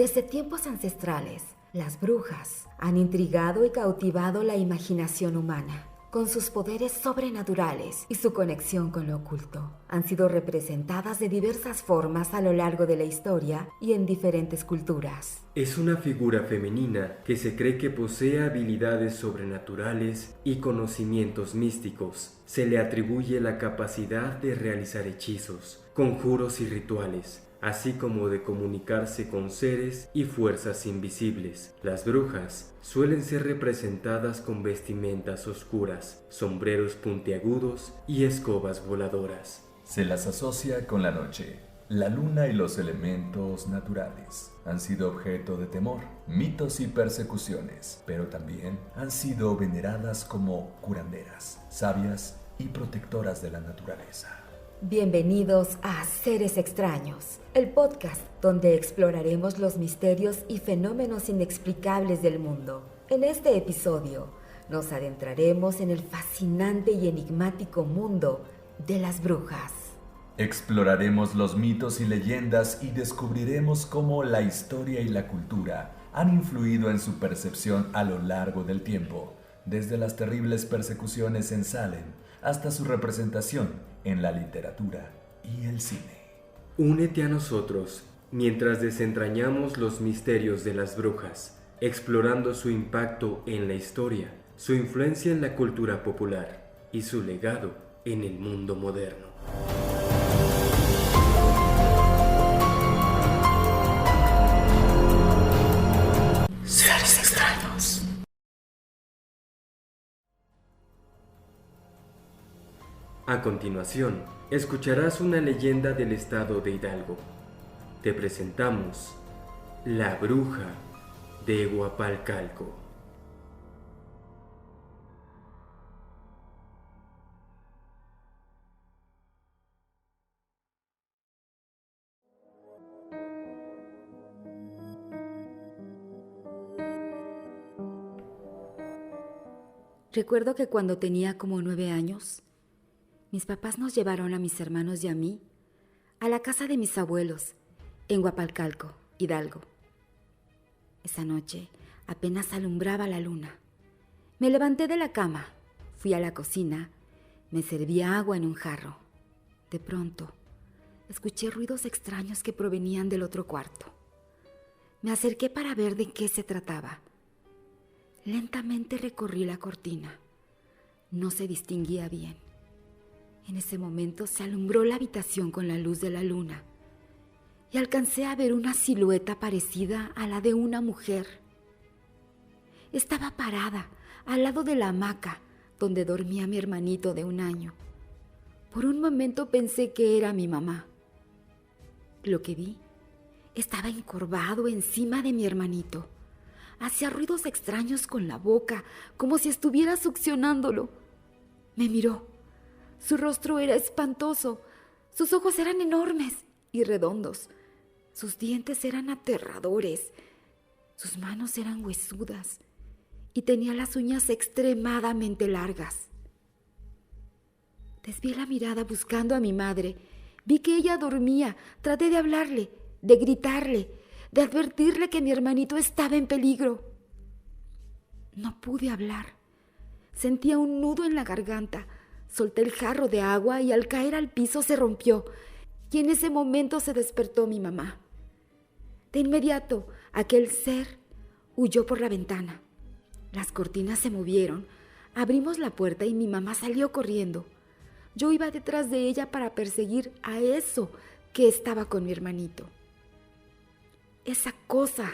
Desde tiempos ancestrales, las brujas han intrigado y cautivado la imaginación humana. Con sus poderes sobrenaturales y su conexión con lo oculto, han sido representadas de diversas formas a lo largo de la historia y en diferentes culturas. Es una figura femenina que se cree que posee habilidades sobrenaturales y conocimientos místicos. Se le atribuye la capacidad de realizar hechizos, conjuros y rituales, así como de comunicarse con seres y fuerzas invisibles. Las brujas suelen ser representadas con vestimentas oscuras, sombreros puntiagudos y escobas voladoras. Se las asocia con la noche, la luna y los elementos naturales. Han sido objeto de temor, mitos y persecuciones, pero también han sido veneradas como curanderas, sabias y protectoras de la naturaleza. Bienvenidos a Seres Extraños, el podcast donde exploraremos los misterios y fenómenos inexplicables del mundo. En este episodio nos adentraremos en el fascinante y enigmático mundo de las brujas. Exploraremos los mitos y leyendas y descubriremos cómo la historia y la cultura han influido en su percepción a lo largo del tiempo, desde las terribles persecuciones en Salem hasta su representación en la literatura y el cine. Únete a nosotros mientras desentrañamos los misterios de las brujas, explorando su impacto en la historia, su influencia en la cultura popular y su legado en el mundo moderno. Seres Extraños. A continuación, escucharás una leyenda del estado de Hidalgo. Te presentamos La Bruja de Huapalcalco. Recuerdo que cuando tenía como 9 años, mis papás nos llevaron a mis hermanos y a mí a la casa de mis abuelos en Huapalcalco, Hidalgo. Esa noche apenas alumbraba la luna. Me levanté de la cama, fui a la cocina, me servía agua en un jarro. De pronto, escuché ruidos extraños que provenían del otro cuarto. Me acerqué para ver de qué se trataba. Lentamente recorrí la cortina. No se distinguía bien. En ese momento se alumbró la habitación con la luz de la luna y alcancé a ver una silueta parecida a la de una mujer. Estaba parada al lado de la hamaca donde dormía mi hermanito de 1 año. Por un momento pensé que era mi mamá. Lo que vi, estaba encorvado encima de mi hermanito. Hacía ruidos extraños con la boca, como si estuviera succionándolo. Me miró. Su rostro era espantoso. Sus ojos eran enormes y redondos. Sus dientes eran aterradores. Sus manos eran huesudas y tenía las uñas extremadamente largas. Desvié la mirada buscando a mi madre. Vi que ella dormía. Traté de hablarle, de gritarle, de advertirle que mi hermanito estaba en peligro. No pude hablar. Sentía un nudo en la garganta. Solté el jarro de agua y al caer al piso se rompió. Y en ese momento se despertó mi mamá. De inmediato, aquel ser huyó por la ventana. Las cortinas se movieron. Abrimos la puerta y mi mamá salió corriendo. Yo iba detrás de ella para perseguir a eso que estaba con mi hermanito. Esa cosa,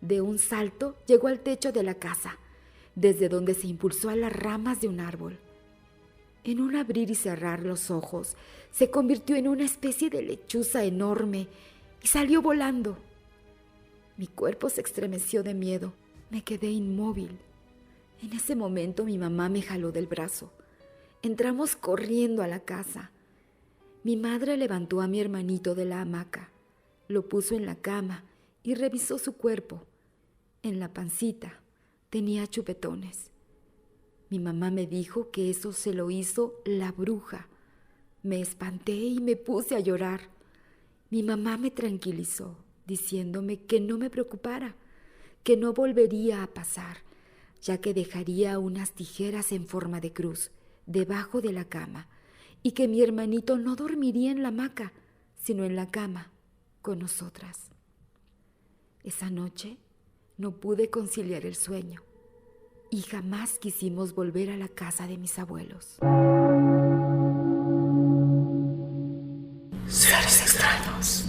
de un salto, llegó al techo de la casa, desde donde se impulsó a las ramas de un árbol. En un abrir y cerrar los ojos, se convirtió en una especie de lechuza enorme y salió volando. Mi cuerpo se estremeció de miedo. Me quedé inmóvil. En ese momento mi mamá me jaló del brazo. Entramos corriendo a la casa. Mi madre levantó a mi hermanito de la hamaca, lo puso en la cama y revisó su cuerpo. En la pancita tenía chupetones. Mi mamá me dijo que eso se lo hizo la bruja. Me espanté y me puse a llorar. Mi mamá me tranquilizó. diciéndome que no me preocupara, que no volvería a pasar, ya que dejaría unas tijeras en forma de cruz debajo de la cama y que mi hermanito no dormiría en la hamaca, sino en la cama con nosotras. Esa noche no pude conciliar el sueño y jamás quisimos volver a la casa de mis abuelos. Seres extraños.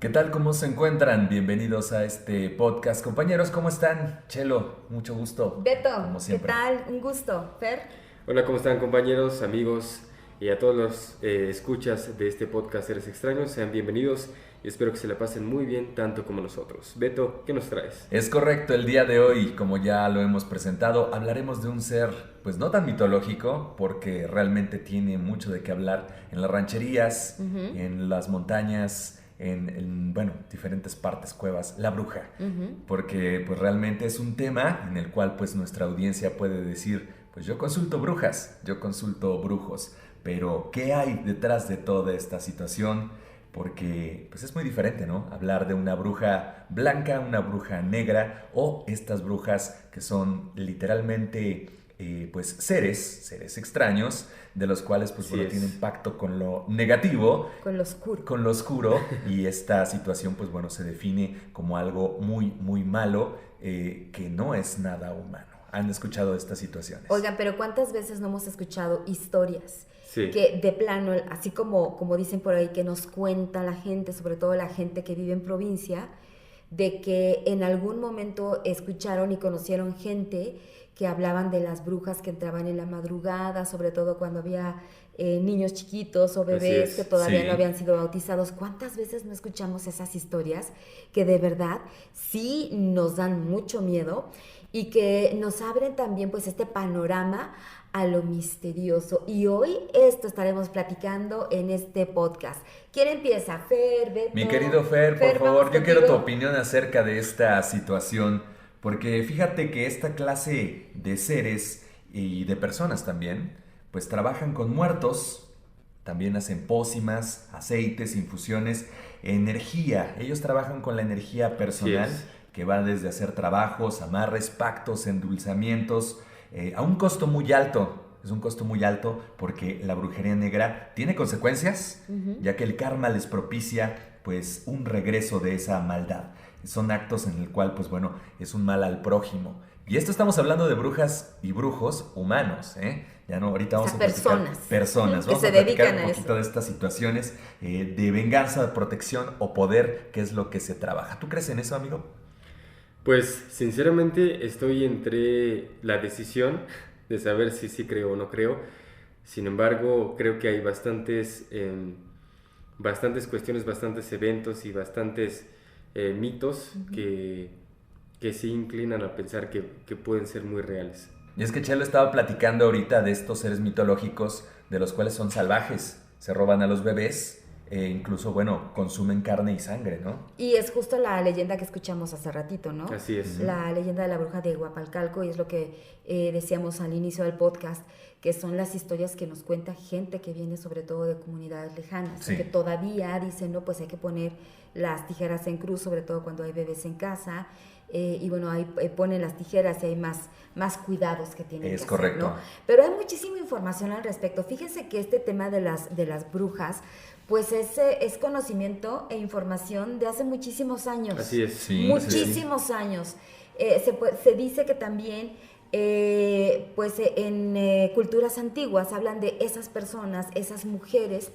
¿Qué tal? ¿Cómo se encuentran? Bienvenidos a este podcast. Compañeros, ¿cómo están? Chelo, mucho gusto. Beto, como ¿qué siempre. tal? Un gusto. Fer. Hola, ¿cómo están compañeros, amigos y a todos los escuchas de este podcast Seres Extraños? Sean bienvenidos y espero que se la pasen muy bien tanto como nosotros. Beto, ¿qué nos traes? Es correcto, el día de hoy, como ya lo hemos presentado, hablaremos de un ser, pues no tan mitológico, porque realmente tiene mucho de qué hablar en las rancherías, en las montañas, en diferentes partes, cuevas, la bruja, porque pues realmente es un tema en el cual pues nuestra audiencia puede decir, pues yo consulto brujas, yo consulto brujos, pero ¿qué hay detrás de toda esta situación? Porque pues es muy diferente, ¿no? Hablar de una bruja blanca, una bruja negra o estas brujas que son literalmente pues seres extraños de los cuales pues bueno, tienen pacto con lo negativo, con lo oscuro. Con lo oscuro y esta situación pues bueno se define como algo muy muy malo que no es nada humano. ¿Han escuchado estas situaciones? Oigan, pero ¿cuántas veces no hemos escuchado historias Sí. que de plano, así como dicen por ahí, que nos cuenta la gente, sobre todo la gente que vive en provincia, de que en algún momento escucharon y conocieron gente que hablaban de las brujas que entraban en la madrugada, sobre todo cuando había niños chiquitos o bebés que todavía no habían sido bautizados? ¿Cuántas veces no escuchamos esas historias que de verdad sí nos dan mucho miedo y que nos abren también pues este panorama a lo misterioso? Y hoy esto estaremos platicando en este podcast. ¿Quién empieza? Fer, Beto. Mi querido Fer, por favor, yo contigo. quiero tu opinión acerca de esta situación, porque fíjate que esta clase de seres y de personas también, pues trabajan con muertos, también hacen pócimas, aceites, infusiones, energía. Ellos trabajan con la energía personal, que va desde hacer trabajos, amarres, pactos, endulzamientos, a un costo muy alto. Es un costo muy alto porque la brujería negra tiene consecuencias, ya que el karma les propicia pues un regreso de esa maldad. Son actos en el cual pues bueno, es un mal al prójimo. Y esto estamos hablando de brujas y brujos humanos, ¿eh? Ya no, ahorita vamos a platicar personas. que vamos se a platicar dedican un a poquito de estas situaciones de venganza, de protección o poder, que es lo que se trabaja. ¿Tú crees en eso, amigo? Pues sinceramente estoy entre la decisión de saber si sí creo o no creo. Sin embargo, creo que hay bastantes cuestiones, bastantes eventos y bastantes mitos que sí inclinan a pensar que pueden ser muy reales. Y es que Chelo estaba platicando ahorita de estos seres mitológicos de los cuales son salvajes, se roban a los bebés e incluso, bueno, consumen carne y sangre, ¿no? Y es justo la leyenda que escuchamos hace ratito, ¿no? Así es. La leyenda de la bruja de Huapalcalco, y es lo que decíamos al inicio del podcast, que son las historias que nos cuenta gente que viene sobre todo de comunidades lejanas, que todavía dicen, no, pues hay que poner las tijeras en cruz, sobre todo cuando hay bebés en casa, y bueno, ahí ponen las tijeras y hay más cuidados que tienen que hacer, correcto. ¿no? Pero hay muchísima información al respecto. Fíjense que este tema de las brujas, pues es conocimiento e información de hace muchísimos años. Así es. Sí, Muchísimos años. Se dice que también, pues en culturas antiguas hablan de esas personas, esas mujeres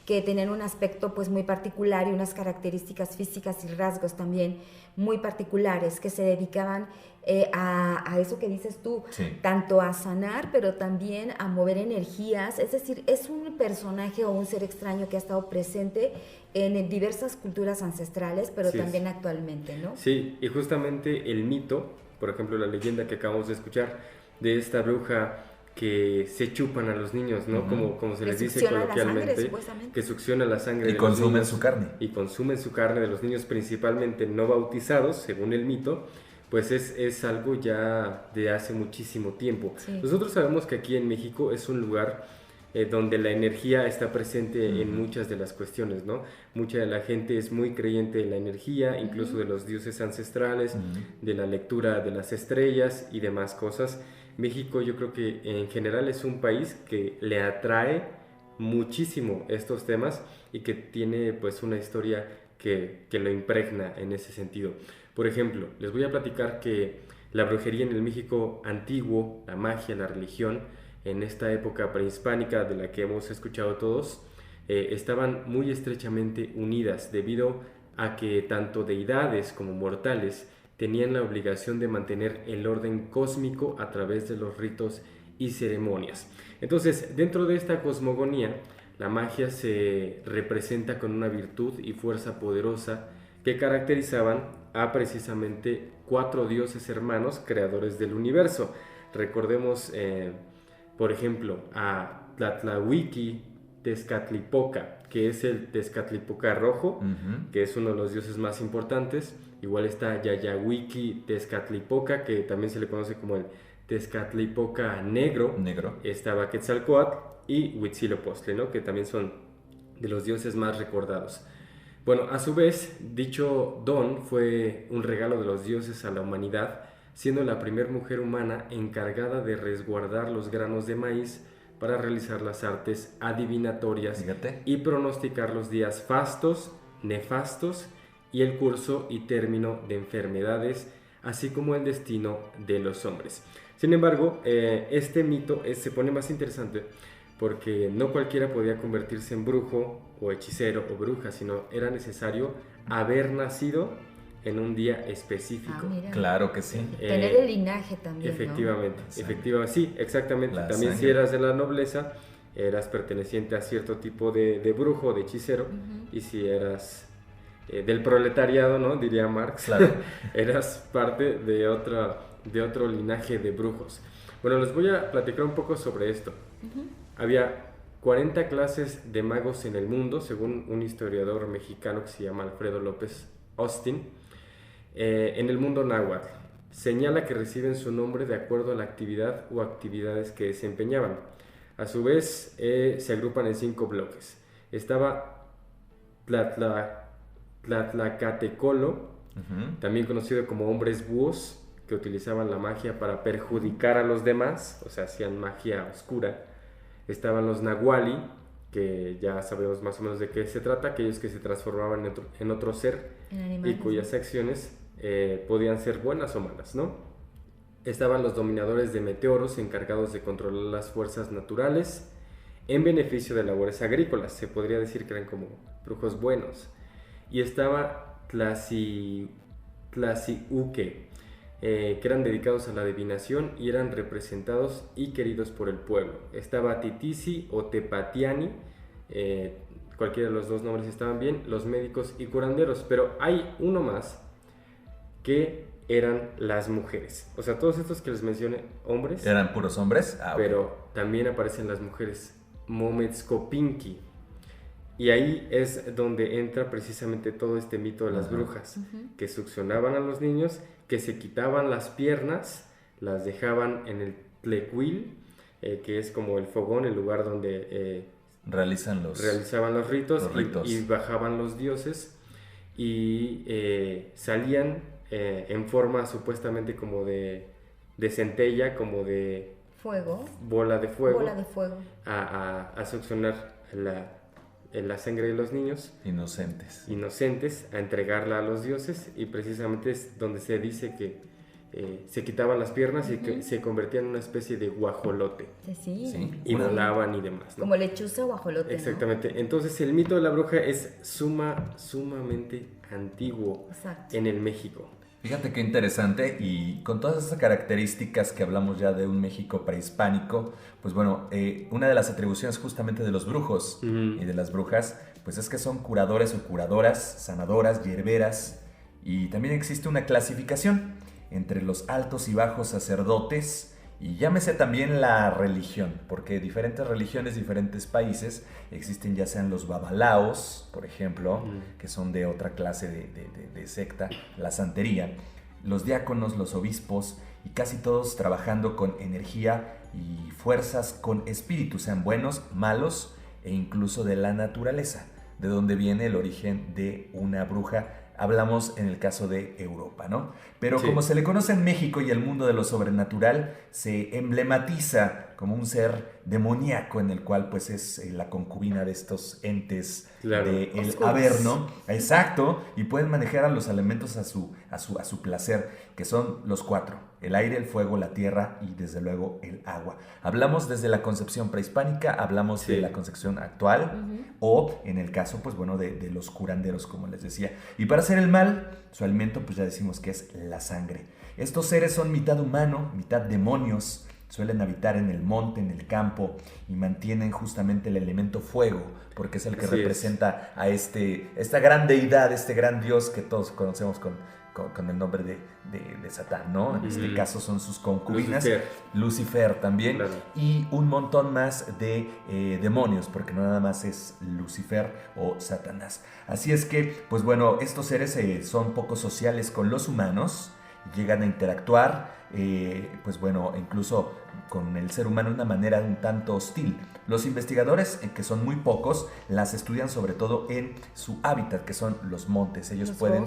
que tenían un aspecto pues muy particular y unas características físicas y rasgos también muy particulares, que se dedicaban a eso que dices tú, tanto a sanar, pero también a mover energías. Es decir, es un personaje o un ser extraño que ha estado presente en diversas culturas ancestrales, pero también actualmente, ¿no? Sí, y justamente el mito, por ejemplo, la leyenda que acabamos de escuchar de esta bruja que se chupan a los niños, ¿no? Como se les dice coloquialmente, que succiona la sangre y de consumen los niños, su carne. Y consumen su carne de los niños principalmente no bautizados, según el mito, pues es algo ya de hace muchísimo tiempo. Sí. Nosotros sabemos que aquí en México es un lugar donde la energía está presente en muchas de las cuestiones, ¿no? Mucha de la gente es muy creyente de la energía, incluso de los dioses ancestrales, de la lectura de las estrellas y demás cosas. México, yo creo que en general es un país que le atrae muchísimo estos temas y que tiene pues una historia que lo impregna en ese sentido. Por ejemplo, les voy a platicar que la brujería en el México antiguo, la magia, la religión, en esta época prehispánica de la que hemos escuchado todos, estaban muy estrechamente unidas debido a que tanto deidades como mortales tenían la obligación de mantener el orden cósmico a través de los ritos y ceremonias. Entonces, dentro de esta cosmogonía, la magia se representa con una virtud y fuerza poderosa que caracterizaban a precisamente 4 dioses hermanos creadores del universo. Recordemos, por ejemplo, a Tlatlahuiqui Tezcatlipoca, que es el Tezcatlipoca rojo, que es uno de los dioses más importantes. Igual está Yayahuiqui Tezcatlipoca, que también se le conoce como el Tezcatlipoca negro. Estaba Quetzalcóatl y Huitzilopochtli, ¿no? Que también son de los dioses más recordados. Bueno, a su vez, dicho don fue un regalo de los dioses a la humanidad, siendo la primera mujer humana encargada de resguardar los granos de maíz para realizar las artes adivinatorias y pronosticar los días fastos, nefastos y el curso y término de enfermedades, así como el destino de los hombres. Sin embargo, este mito se pone más interesante porque no cualquiera podía convertirse en brujo o hechicero o bruja, sino era necesario haber nacido en un día específico. Claro que sí. Tener el linaje también, efectivamente, ¿no? efectivamente, sí, exactamente. La también sangre. si eras de la nobleza, eras perteneciente a cierto tipo de brujo o de hechicero, y si eras del proletariado, ¿no? Diría Marx, Claro. eras parte de otro linaje de brujos. Bueno, les voy a platicar un poco sobre esto. Había 40 clases de magos en el mundo, según un historiador mexicano que se llama Alfredo López Austin. En el mundo náhuatl, señala que reciben su nombre de acuerdo a la actividad o actividades que desempeñaban. A su vez, se agrupan en 5 bloques. Estaba Tlatlacatecolo, también conocido como hombres búhos, que utilizaban la magia para perjudicar a los demás, o sea, hacían magia oscura. Estaban los nahuali, que ya sabemos más o menos de qué se trata, aquellos que se transformaban en otro ser y cuyas acciones podían ser buenas o malas, ¿no? Estaban los dominadores de meteoros, encargados de controlar las fuerzas naturales en beneficio de labores agrícolas. Se podría decir que eran como brujos buenos. Y estaba Tlaciuque, que eran dedicados a la adivinación y eran representados y queridos por el pueblo. Estaba Titisi o Tepatiani, cualquiera de los dos nombres estaban bien, los médicos y curanderos, pero hay uno más que eran las mujeres. O sea, todos estos que les mencioné, hombres, ¿Eran puros hombres? pero también aparecen las mujeres, Mometzcopinqui. Y ahí es donde entra precisamente todo este mito de las brujas, que succionaban a los niños, que se quitaban las piernas, las dejaban en el tlecuil, que es como el fogón, el lugar donde realizaban los ritos, y bajaban los dioses y salían en forma supuestamente como de centella, como de fuego, bola de fuego, a succionar la sangre de los niños inocentes, a entregarla a los dioses, y precisamente es donde se dice que se quitaban las piernas y que se convertían en una especie de guajolote. Sí. Y volaban y demás, ¿no? Como lechuza o guajolote. Exactamente. ¿No? Entonces el mito de la bruja es sumamente antiguo. Exacto. En el México. Fíjate qué interesante, y con todas esas características que hablamos ya de un México prehispánico, pues bueno, una de las atribuciones justamente de los brujos y de las brujas, pues es que son curadores o curadoras, sanadoras, hierberas, y también existe una clasificación entre los altos y bajos sacerdotes, y llámese también la religión, porque diferentes religiones, diferentes países, existen ya sean los babalaos, por ejemplo, que son de otra clase de secta, la santería, los diáconos, los obispos y casi todos trabajando con energía y fuerzas, con espíritus, sean buenos, malos e incluso de la naturaleza, de donde viene el origen de una bruja. Hablamos en el caso de Europa, ¿no? Pero sí, como se le conoce en México y el mundo de lo sobrenatural, se emblematiza como un ser demoníaco en el cual pues es la concubina de estos entes del Averno. Exacto, y pueden manejar a los elementos a su placer, que son los 4, el aire, el fuego, la tierra y desde luego el agua. Hablamos desde la concepción prehispánica, hablamos de la concepción actual, o en el caso pues bueno de los curanderos, como les decía. Y para hacer el mal, su alimento pues ya decimos que es la sangre. Estos seres son mitad humano, mitad demonios. Suelen habitar en el monte, en el campo, y mantienen justamente el elemento fuego, porque es el que representa a esta gran deidad, este gran dios que todos conocemos con el nombre de Satán, ¿no? En este caso son sus concubinas, Lucifer también, y un montón más de demonios, porque no nada más es Lucifer o Satanás. Así es que, pues bueno, estos seres son poco sociales con los humanos, llegan a interactuar, pues bueno, incluso con el ser humano de una manera un tanto hostil. Los investigadores, que son muy pocos, las estudian sobre todo en su hábitat, que son los montes. Ellos pueden,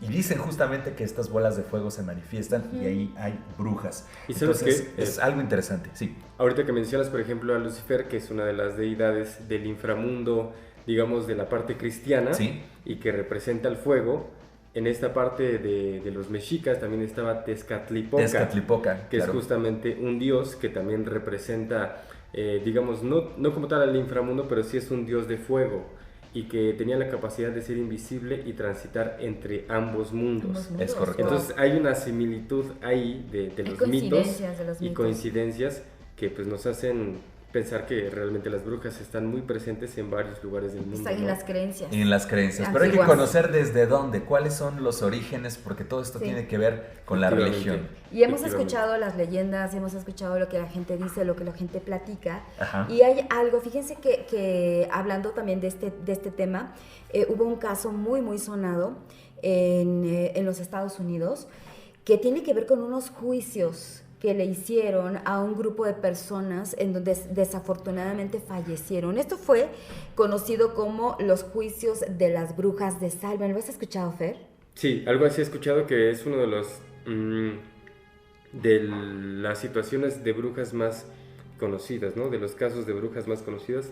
y dicen justamente que estas bolas de fuego se manifiestan y ahí hay brujas. ¿Y sabes entonces qué? Es algo interesante, sí. Ahorita que mencionas, por ejemplo, a Lucifer, que es una de las deidades del inframundo, digamos, de la parte cristiana, ¿sí? Y que representa el fuego. En esta parte de los mexicas también estaba Tezcatlipoca, que es justamente un dios que también representa, digamos, no como tal al inframundo, pero sí es un dios de fuego y que tenía la capacidad de ser invisible y transitar entre ambos mundos. Es correcto. Entonces hay una similitud ahí de los mitos y coincidencias que pues nos hacen pensar que realmente las brujas están muy presentes en varios lugares del mundo. Están en las creencias. En las creencias. Pero hay que conocer desde dónde, cuáles son los orígenes, porque todo esto tiene que ver con la religión. Y hemos escuchado las leyendas, hemos escuchado lo que la gente dice, lo que la gente platica. Ajá. Y hay algo, fíjense que hablando también de este tema, hubo un caso muy, muy sonado en los Estados Unidos que tiene que ver con unos juicios que le hicieron a un grupo de personas en donde desafortunadamente fallecieron. Esto fue conocido como los juicios de las brujas de Salem. ¿Lo has escuchado, Fer? Sí, algo así he escuchado, que es uno de los de las situaciones de brujas más conocidas, ¿no? De los casos de brujas más conocidos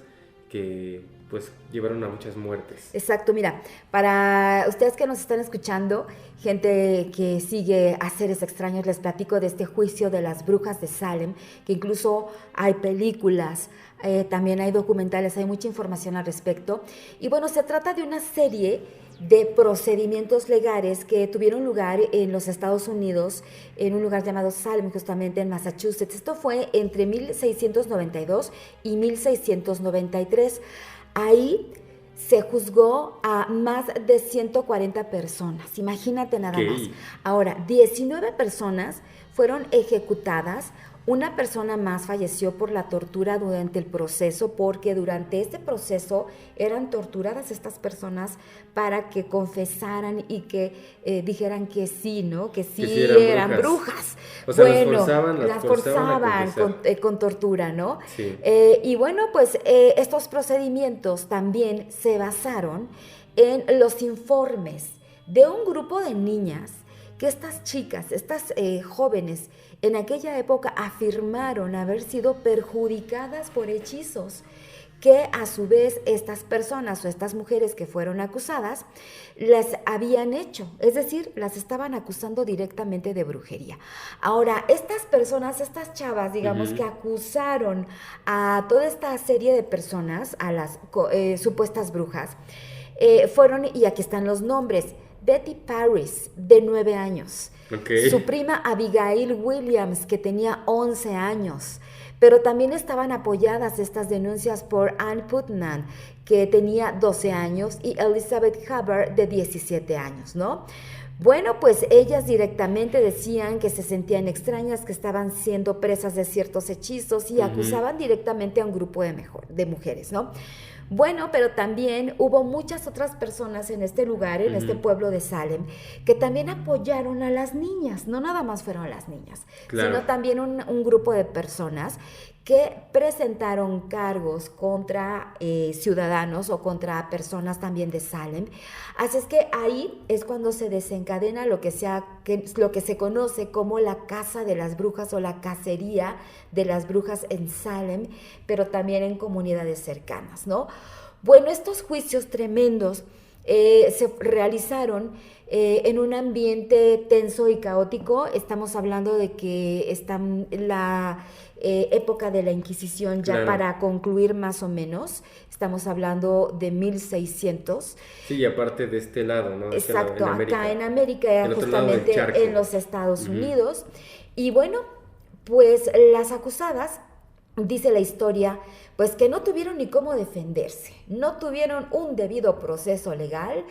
que pues llevaron a muchas muertes. Exacto, mira, para ustedes que nos están escuchando, gente que sigue a seres extraños, les platico de este juicio de las brujas de Salem, que incluso hay películas, también hay documentales, hay mucha información al respecto. Y bueno, se trata de una serie de procedimientos legales que tuvieron lugar en los Estados Unidos, en un lugar llamado Salem, justamente en Massachusetts. Esto fue entre 1692 y 1693. Ahí se juzgó a más de 140 personas, imagínate nada más. Ahora, 19 personas fueron ejecutadas. Una persona más falleció por la tortura durante el proceso, porque durante este proceso eran torturadas estas personas para que confesaran y que dijeran que sí, ¿no? Que sí eran brujas. O sea, bueno, las forzaban con tortura, ¿no? Sí. Y bueno, pues estos procedimientos también se basaron en los informes de un grupo de niñas que estas chicas, estas jóvenes, en aquella época afirmaron haber sido perjudicadas por hechizos que a su vez estas personas o estas mujeres que fueron acusadas las habían hecho, es decir, las estaban acusando directamente de brujería. Ahora, estas personas, estas chavas, digamos, que acusaron a toda esta serie de personas, a las supuestas brujas, fueron, y aquí están los nombres: Betty Paris, de 9 años. Okay. Su prima Abigail Williams, que tenía 11 años. Pero también estaban apoyadas estas denuncias por Ann Putnam, que tenía 12 años, y Elizabeth Hubbard, de 17 años, ¿no? Bueno, pues ellas directamente decían que se sentían extrañas, que estaban siendo presas de ciertos hechizos y acusaban directamente a un grupo de mujeres, ¿no? Bueno, pero también hubo muchas otras personas en este lugar, en este pueblo de Salem, que también apoyaron a las niñas. No nada más fueron las niñas, Claro. sino también un grupo de personas que presentaron cargos contra ciudadanos o contra personas también de Salem. Así es que ahí es cuando se desencadena lo que se conoce como la Casa de las Brujas o la cacería de las brujas en Salem, pero también en comunidades cercanas, ¿no? Bueno, estos juicios tremendos se realizaron en un ambiente tenso y caótico. Estamos hablando de que está la época de la Inquisición ya Claro. para concluir más o menos. Estamos hablando de 1600. Sí, y aparte de este lado, ¿no? De este lado, Exacto, en América. acá en América, Del otro lado del justamente charco. en los Estados Ujú. Unidos. Y bueno, pues las acusadas, dice la historia, pues que no tuvieron ni cómo defenderse, no tuvieron un debido proceso legal,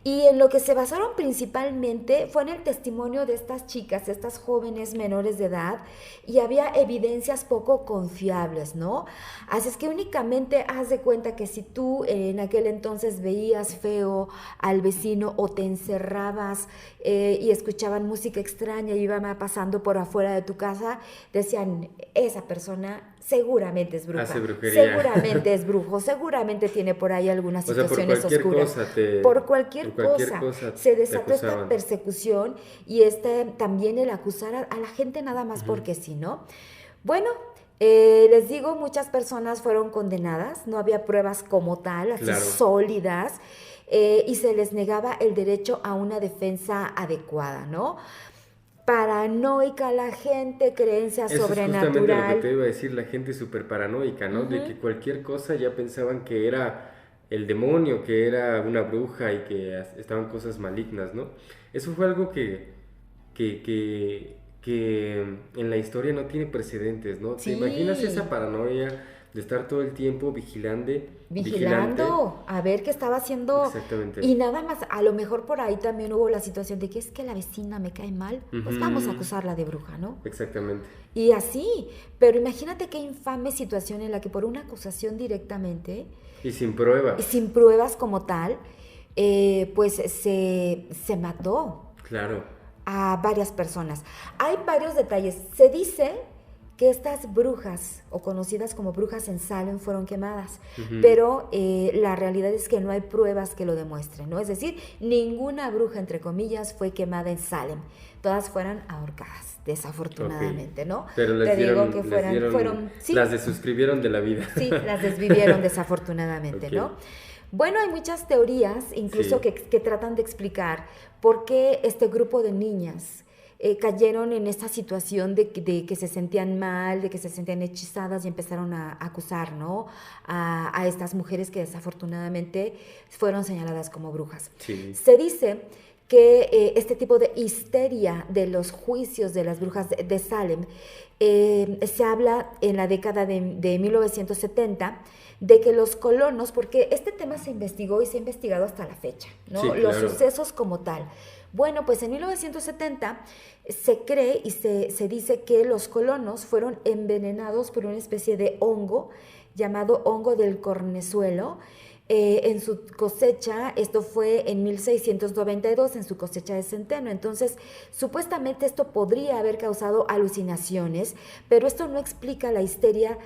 y en lo que se basaron principalmente fue en el testimonio de estas chicas, estas jóvenes menores de edad, y había evidencias poco confiables, ¿no? Así es que únicamente haz de cuenta que si tú en aquel entonces veías feo al vecino o te encerrabas y escuchaban música extraña y iban pasando por afuera de tu casa, decían, esa persona seguramente es bruja, Hace brujería. seguramente es brujo, seguramente tiene por ahí algunas O sea, por situaciones cualquier oscuras. cosa Por cualquier cosa se te desató esta acusaban. persecución y también el acusar a la gente nada más porque sí, ¿no? Bueno, les digo, muchas personas fueron condenadas, no había pruebas como tal, así Claro. sólidas, y se les negaba el derecho a una defensa adecuada, ¿no? Paranoica la gente, creencia Eso es justamente lo que sobrenatural. te iba a decir, la gente súper paranoica, ¿no? De que cualquier cosa ya pensaban que era el demonio, que era una bruja y que estaban cosas malignas, ¿no? Eso fue algo que en la historia no tiene precedentes, ¿no? Sí. ¿Te imaginas esa paranoia de estar todo el tiempo vigilante? Vigilando a ver qué estaba haciendo. Exactamente. Y nada más, a lo mejor por ahí también hubo la situación de que es que la vecina me cae mal, pues Ujú. vamos a acusarla de bruja, ¿no? Exactamente. Y así, pero imagínate qué infame situación en la que por una acusación directamente Y sin pruebas. y sin pruebas como tal, pues se mató Claro. a varias personas. Hay varios detalles. Se dice que estas brujas, o conocidas como brujas en Salem, fueron quemadas, pero la realidad es que no hay pruebas que lo demuestren, ¿no? Es decir, ninguna bruja, entre comillas, fue quemada en Salem. Todas fueron ahorcadas, desafortunadamente, Ok. ¿no? Pero les Te dieron, digo que les dieron- fueron sí, las desuscribieron de la vida. sí, las desvivieron desafortunadamente, Ok. ¿no? Bueno, hay muchas teorías, incluso Sí. que tratan de explicar por qué este grupo de niñas cayeron en esta situación de que se sentían mal, de que se sentían hechizadas y empezaron a acusar, ¿no? A estas mujeres que desafortunadamente fueron señaladas como brujas. Sí. Se dice que este tipo de histeria de los juicios de las brujas de Salem, se habla en la década de 1970 de que los colonos, porque este tema se investigó y se ha investigado hasta la fecha, ¿no? Sí, Los claro. sucesos como tal. Bueno, pues en 1970 se cree y se dice que los colonos fueron envenenados por una especie de hongo llamado hongo del cornezuelo. En su cosecha, esto fue en 1692, en su cosecha de centeno. Entonces, supuestamente esto podría haber causado alucinaciones, pero esto no explica la histeria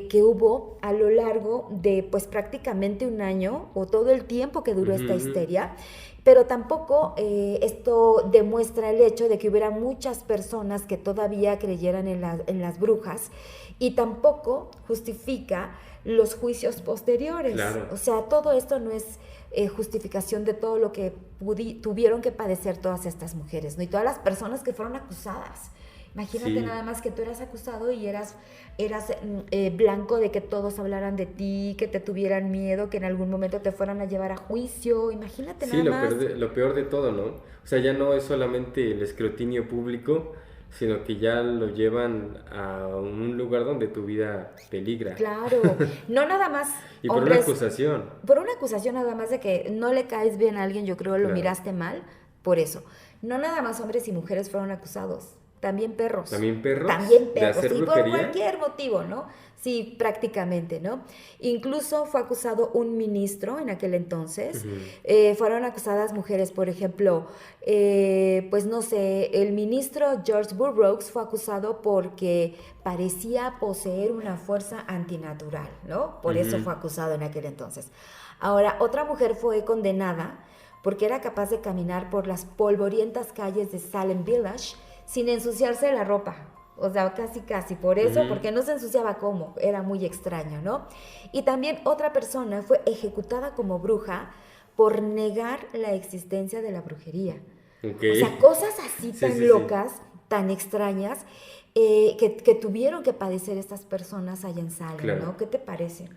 que hubo a lo largo de pues prácticamente un año o todo el tiempo que duró esta histeria. Pero tampoco esto demuestra el hecho de que hubiera muchas personas que todavía creyeran en las brujas, y tampoco justifica los juicios posteriores. Claro. O sea, todo esto no es justificación de todo lo que tuvieron que padecer todas estas mujeres, ¿no? Y todas las personas que fueron acusadas. Imagínate Sí. nada más que tú eras acusado y eras blanco de que todos hablaran de ti, que te tuvieran miedo, que en algún momento te fueran a llevar a juicio. Imagínate Sí, nada más. lo peor de todo, ¿no? O sea, ya no es solamente el escrutinio público, sino que ya lo llevan a un lugar donde tu vida peligra. Claro, no nada más Y por una hombres, acusación. por una acusación nada más de que no le caes bien a alguien, yo creo lo Claro. miraste mal, por eso. No nada más hombres y mujeres fueron acusados. También perros. ¿También perros? También ¿De perros, hacer sí, por brujería? cualquier motivo, ¿no? Sí, prácticamente, ¿no? Incluso fue acusado un ministro en aquel entonces. Fueron acusadas mujeres, por ejemplo, pues no sé, el ministro George Burroughs fue acusado porque parecía poseer una fuerza antinatural, ¿no? Por eso fue acusado en aquel entonces. Ahora, otra mujer fue condenada porque era capaz de caminar por las polvorientas calles de Salem Village sin ensuciarse la ropa. O sea, casi, por eso, porque no se ensuciaba como, era muy extraño, ¿no? Y también otra persona fue ejecutada como bruja por negar la existencia de la brujería. Okay. O sea, cosas así Sí, tan locas, tan extrañas, que tuvieron que padecer estas personas allá en Salem, Claro. ¿no? ¿Qué te parece?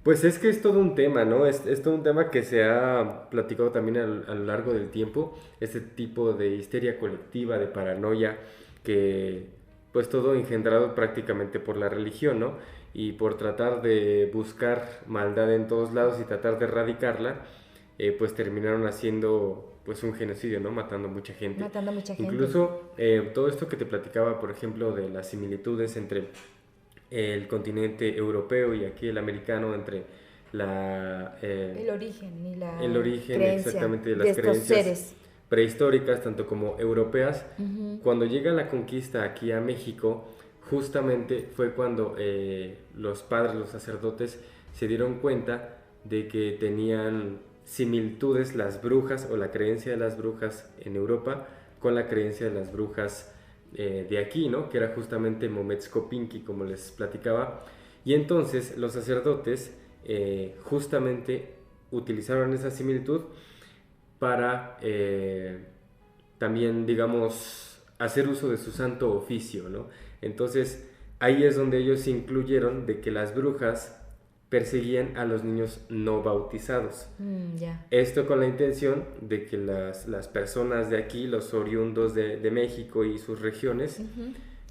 Pues es que es todo un tema, ¿no? Es todo un tema que se ha platicado también a lo largo del tiempo, este tipo de histeria colectiva, de paranoia, que pues todo engendrado prácticamente por la religión, ¿no? Y por tratar de buscar maldad en todos lados y tratar de erradicarla, pues terminaron haciendo pues un genocidio, ¿no? Matando mucha gente. Matando a mucha gente. Incluso todo esto que te platicaba, por ejemplo, de las similitudes entre el continente europeo y aquí el americano, entre el origen y la el origen creencia exactamente de de las estos creencias seres prehistóricas, tanto como europeas. Cuando llega la conquista aquí a México, justamente fue cuando los padres, los sacerdotes, se dieron cuenta de que tenían similitudes las brujas o la creencia de las brujas en Europa con la creencia de las brujas de aquí, ¿no? Que era justamente Mometskopinki, como les platicaba. Y entonces los sacerdotes justamente utilizaron esa similitud para también, digamos, hacer uso de su santo oficio, ¿no? Entonces ahí es donde ellos incluyeron de que las brujas perseguían a los niños no bautizados. Ya. Esto con la intención de que las personas de aquí, los oriundos de México y sus regiones,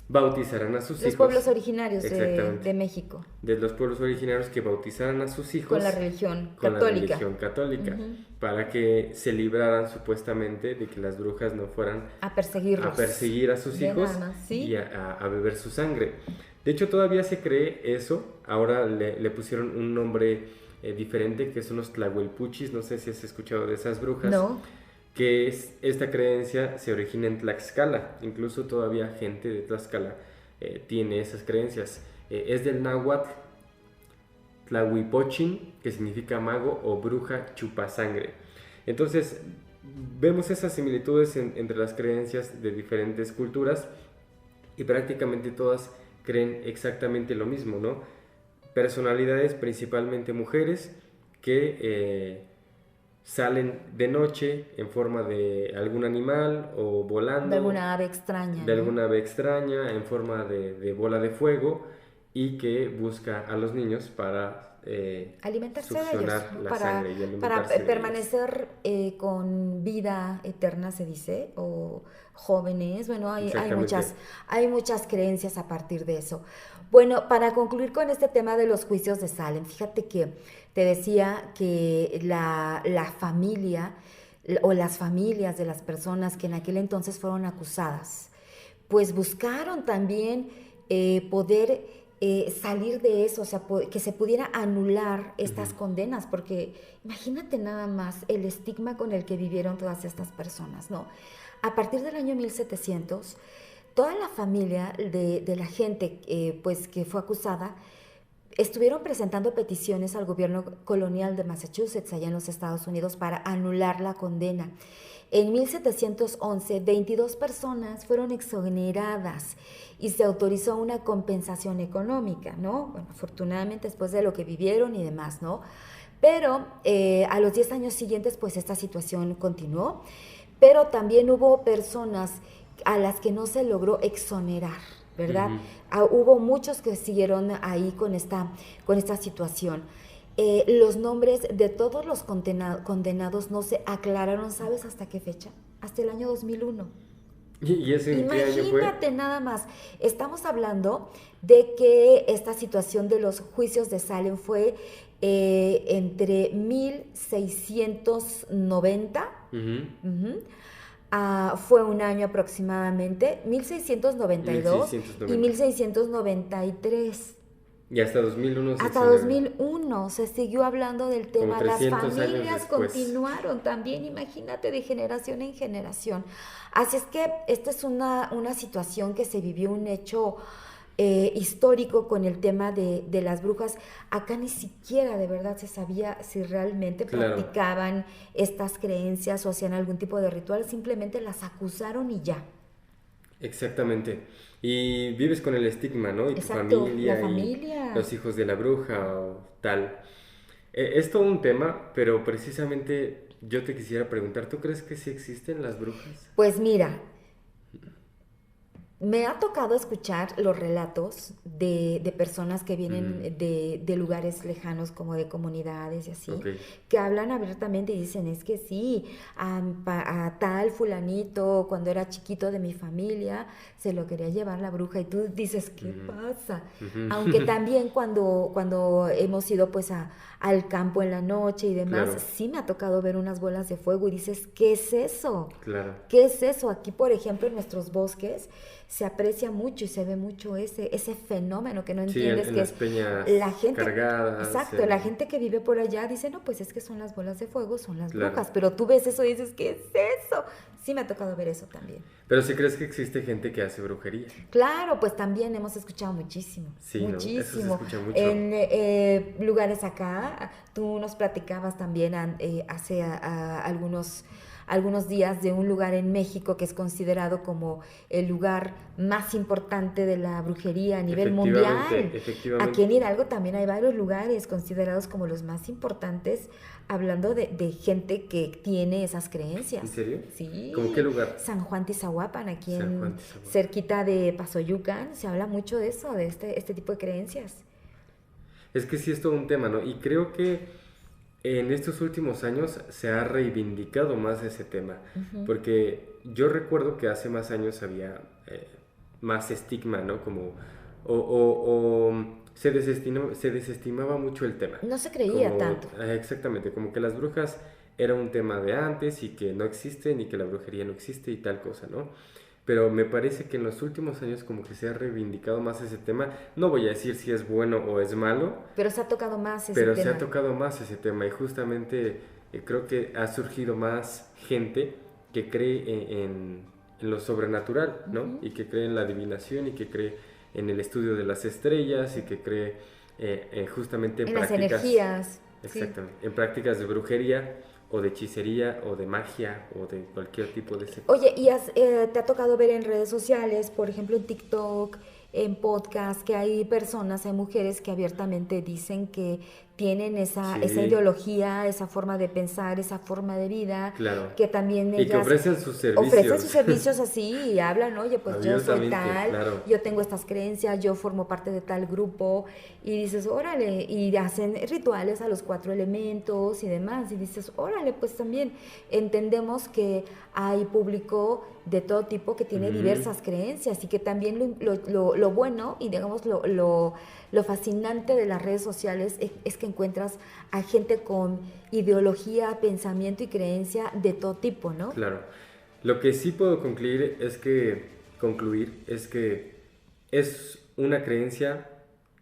bautizaran a sus hijos. Los pueblos originarios Exactamente. de México. De los pueblos originarios, que bautizaran a sus hijos Con la religión con católica. la religión católica, para que se libraran supuestamente de que las brujas no fueran A perseguirlos. a perseguir a sus De hijos nada más, ¿sí? y a beber su sangre. De hecho, todavía se cree eso. Ahora le pusieron un nombre diferente, que son los tlahuelpuchis. No sé si has escuchado de esas brujas. No. Que esta creencia se origina en Tlaxcala. Incluso todavía gente de Tlaxcala tiene esas creencias. Es del náhuatl Tlahuipochin, que significa mago o bruja chupasangre. Entonces, vemos esas similitudes entre las creencias de diferentes culturas, y prácticamente todas creen exactamente lo mismo, ¿no? Personalidades, principalmente mujeres, que salen de noche en forma de algún animal o volando. De alguna ave extraña. De ¿no? alguna ave extraña en forma de bola de fuego, y que busca a los niños para alimentarse de ellos, succionar ¿no? la para, sangre y alimentarse para de ellos. permanecer con vida eterna, se dice, o jóvenes. Bueno, hay muchas creencias a partir de eso. Bueno, para concluir con este tema de los juicios de Salem, fíjate que te decía que la familia o las familias de las personas que en aquel entonces fueron acusadas, pues buscaron también poder salir de eso, o sea, que se pudiera anular estas condenas, porque imagínate nada más el estigma con el que vivieron todas estas personas, ¿no? A partir del año 1700, toda la familia de la gente pues, que fue acusada estuvieron presentando peticiones al gobierno colonial de Massachusetts, allá en los Estados Unidos, para anular la condena. En 1711, 22 personas fueron exoneradas y se autorizó una compensación económica, ¿no? Bueno, afortunadamente después de lo que vivieron y demás, ¿no? Pero a los 10 años siguientes, pues esta situación continuó, pero también hubo personas a las que no se logró exonerar, ¿verdad? Hubo muchos que siguieron ahí con esta situación. Los nombres de todos los condenados no se aclararon, ¿sabes hasta qué fecha? Hasta el año 2001. ¿Y ese en qué año fue? Imagínate nada más. Estamos hablando de que esta situación de los juicios de Salem fue entre 1690 Fue un año aproximadamente, 1692 y 1693. Y hasta 2001 Hasta 2001 se siguió hablando del tema. Como Las 300 años familias después. continuaron también, imagínate, de generación en generación. Así es que esta es una situación que se vivió, un hecho histórico con el tema de las brujas. Acá ni siquiera de verdad se sabía si realmente practicaban estas creencias o hacían algún tipo de ritual, simplemente las acusaron y ya. Exactamente. Y vives con el estigma, ¿no? Y Exacto, tu familia, la familia. Y los hijos de la bruja o tal. Es todo un tema, pero precisamente yo te quisiera preguntar, ¿tú crees que sí existen las brujas? Pues mira, me ha tocado escuchar los relatos de personas que vienen de lugares lejanos, como de comunidades y así, que hablan abiertamente y dicen, es que sí, a tal fulanito, cuando era chiquito de mi familia, se lo quería llevar la bruja, y tú dices, ¿qué pasa? Aunque también cuando hemos ido pues al campo en la noche y demás, sí me ha tocado ver unas bolas de fuego y dices, ¿qué es eso? ¿Qué es eso? Aquí, por ejemplo, en nuestros bosques, se aprecia mucho y se ve mucho ese fenómeno que no entiendes, que es la gente cargadas, exacto, la gente que vive por allá dice, no, pues es que son las bolas de fuego, son las brujas, pero tú ves eso y dices, ¿qué es eso? Sí me ha tocado ver eso también. Pero ¿sí crees que existe gente que hace brujería? Claro, pues también hemos escuchado muchísimo, muchísimo. ¿No? Eso se escucha mucho. En lugares acá, tú nos platicabas también hace algunos días de un lugar en México que es considerado como el lugar más importante de la brujería a nivel mundial. Efectivamente. Aquí en Hidalgo también hay varios lugares considerados como los más importantes, hablando de gente que tiene esas creencias. ¿En serio? Sí. ¿Cómo qué lugar? San Juan Tizahuapan, aquí cerquita de Pasoyucan, se habla mucho de eso, de este tipo de creencias. Es que sí es todo un tema, ¿no? Y creo que en estos últimos años se ha reivindicado más ese tema, porque yo recuerdo que hace más años había más estigma, ¿no? Como, se desestimaba mucho el tema. No se creía tanto. Exactamente, como que las brujas era un tema de antes y que no existen y que la brujería no existe y tal cosa, ¿no? Pero me parece que en los últimos años como que se ha reivindicado más ese tema. No voy a decir si es bueno o es malo. Pero se ha tocado más ese tema. Pero se ha tocado más ese tema y justamente creo que ha surgido más gente que cree en lo sobrenatural, ¿no? Y que cree en la adivinación y que cree en el estudio de las estrellas y que cree justamente en prácticas... las energías. Exactamente, en prácticas de brujería o de hechicería, o de magia, o de cualquier tipo de ese. Oye, ¿y te ha tocado ver en redes sociales, por ejemplo en TikTok, en podcast, que hay personas, hay mujeres que abiertamente dicen que tienen esa ideología, esa forma de pensar, esa forma de vida, que también ellas... Y que ofrecen sus servicios. Ofrecen sus servicios así y hablan, oye, pues yo soy tal, yo tengo estas creencias, yo formo parte de tal grupo, y dices, órale, y hacen rituales a los 4 elementos y demás, y dices, órale, pues también entendemos que hay público de todo tipo que tiene diversas creencias, y que también lo bueno, y digamos lo fascinante de las redes sociales es que encuentras a gente con ideología, pensamiento y creencia de todo tipo, ¿no? Claro. Lo que sí puedo concluir es que es una creencia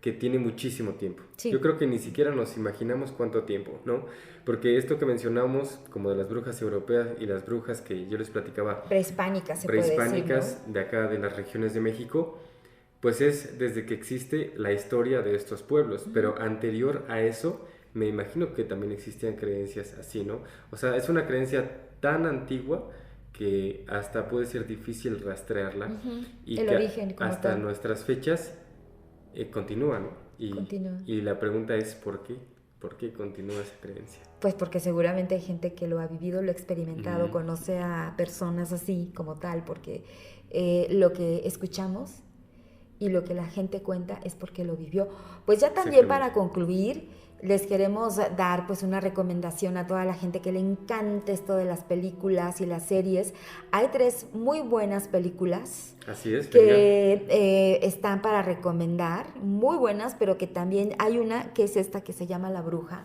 que tiene muchísimo tiempo. Sí. Yo creo que ni siquiera nos imaginamos cuánto tiempo, ¿no? Porque esto que mencionamos, como de las brujas europeas y las brujas que yo les platicaba... Prehispánicas, se puede decir, ¿no? De acá, de las regiones de México, pues es desde que existe la historia de estos pueblos, pero anterior a eso, me imagino que también existían creencias así, ¿no? O sea, es una creencia tan antigua que hasta puede ser difícil rastrearla, y el que origen, como hasta tal. Nuestras fechas continúa, ¿no? Y la pregunta es ¿por qué? ¿Por qué continúa esa creencia? Pues porque seguramente hay gente que lo ha vivido, lo ha experimentado, conoce a personas así como tal, porque lo que escuchamos y lo que la gente cuenta es porque lo vivió. Pues ya también para concluir, les queremos dar pues una recomendación a toda la gente que le encanta esto de las películas y las series. Hay 3 muy buenas películas. Así es, que están para recomendar, muy buenas, pero que también hay una que es esta que se llama La Bruja,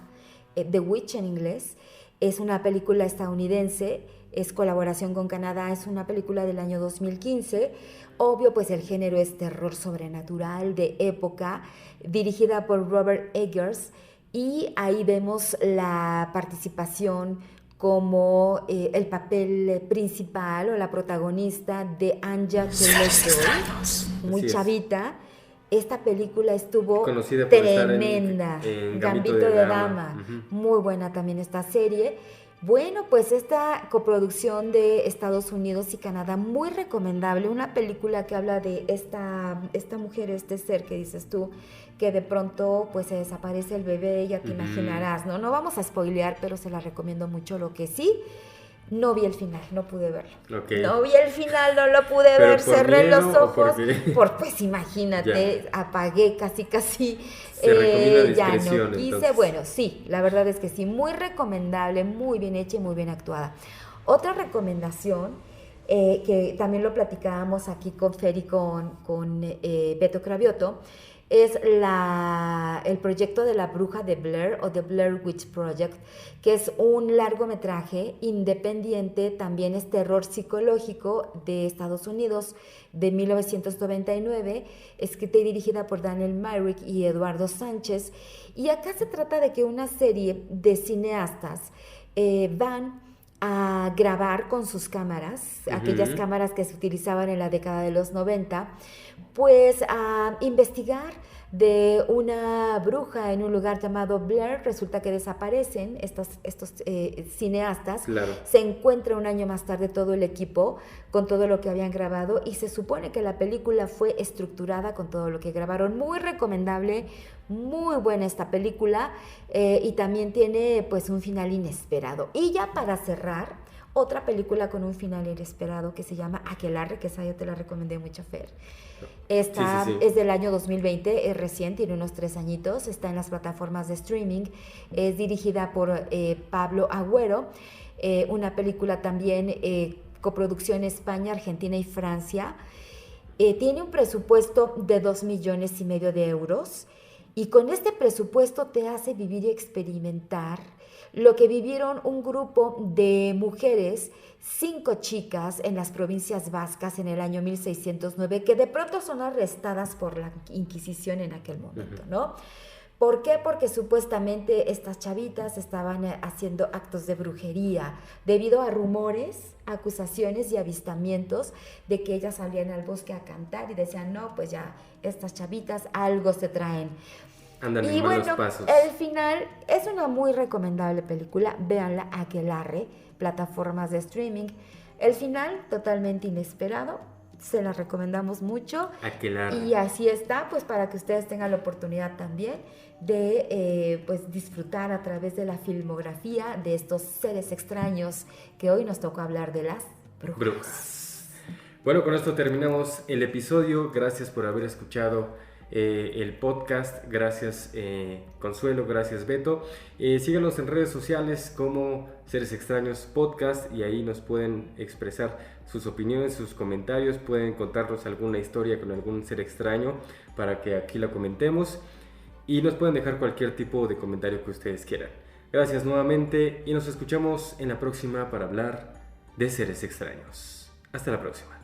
The Witch en inglés. Es una película estadounidense es colaboración con Canadá, es una película del año 2015. Obvio, pues el género es terror sobrenatural de época, dirigida por Robert Eggers, y ahí vemos la participación como el papel principal o la protagonista de Anya Taylor-Joy, muy chavita. Esta película estuvo conocida por tremenda, estar en Gambito de Dama. Muy buena también esta serie. Bueno, pues esta coproducción de Estados Unidos y Canadá, muy recomendable, una película que habla de esta mujer, este ser que dices tú, que de pronto pues se desaparece el bebé, ya te imaginarás, ¿no? No vamos a spoilear, pero se la recomiendo mucho. Lo que sí, no vi el final, no pude verlo. Okay. No vi el final, no lo pude ver, cerré los ojos, pues imagínate, apagué casi. Se recomienda discreción, ya no quise, entonces. Bueno, sí, la verdad es que sí, muy recomendable, muy bien hecha y muy bien actuada. Otra recomendación, que también lo platicábamos aquí con Fer y con Beto Cravioto, es el proyecto de la bruja de Blair o The Blair Witch Project, que es un largometraje independiente, también es terror psicológico de Estados Unidos de 1999, escrita y dirigida por Daniel Myrick y Eduardo Sánchez. Y acá se trata de que una serie de cineastas van a grabar con sus cámaras, aquellas cámaras que se utilizaban en la década de los 90, pues a investigar de una bruja en un lugar llamado Blair. Resulta que desaparecen estos cineastas. Claro. Se encuentra un año más tarde todo el equipo con todo lo que habían grabado y se supone que la película fue estructurada con todo lo que grabaron. Muy recomendable, muy buena esta película, y también tiene pues un final inesperado. Y ya para cerrar, otra película con un final inesperado que se llama Aquelarre, que esa yo te la recomendé mucho, Fer. Esta es del año 2020, es recién, tiene unos 3 añitos, está en las plataformas de streaming, es dirigida por Pablo Agüero, una película también coproducción España, Argentina y Francia. Tiene un presupuesto de 2,5 millones de euros y con este presupuesto te hace vivir y experimentar lo que vivieron un grupo de mujeres, 5 chicas en las provincias vascas en el año 1609, que de pronto son arrestadas por la Inquisición en aquel momento, ¿no? ¿Por qué? Porque supuestamente estas chavitas estaban haciendo actos de brujería debido a rumores, acusaciones y avistamientos de que ellas salían al bosque a cantar y decían, no, pues ya estas chavitas algo se traen. Andan en malos pasos. El final es una muy recomendable película, véanla, Aquelarre, plataformas de streaming. El final totalmente inesperado, se la recomendamos mucho. Aquelarre. Y así está, pues para que ustedes tengan la oportunidad también de pues disfrutar a través de la filmografía de estos seres extraños que hoy nos tocó hablar de las brujas. Bueno, con esto terminamos el episodio. Gracias por haber escuchado el podcast. Gracias Consuelo, gracias Beto. Síganos en redes sociales como Seres Extraños Podcast y ahí nos pueden expresar sus opiniones, sus comentarios. Pueden contarnos alguna historia con algún ser extraño para que aquí la comentemos y nos pueden dejar cualquier tipo de comentario que ustedes quieran. Gracias nuevamente y nos escuchamos en la próxima para hablar de seres extraños. Hasta la próxima.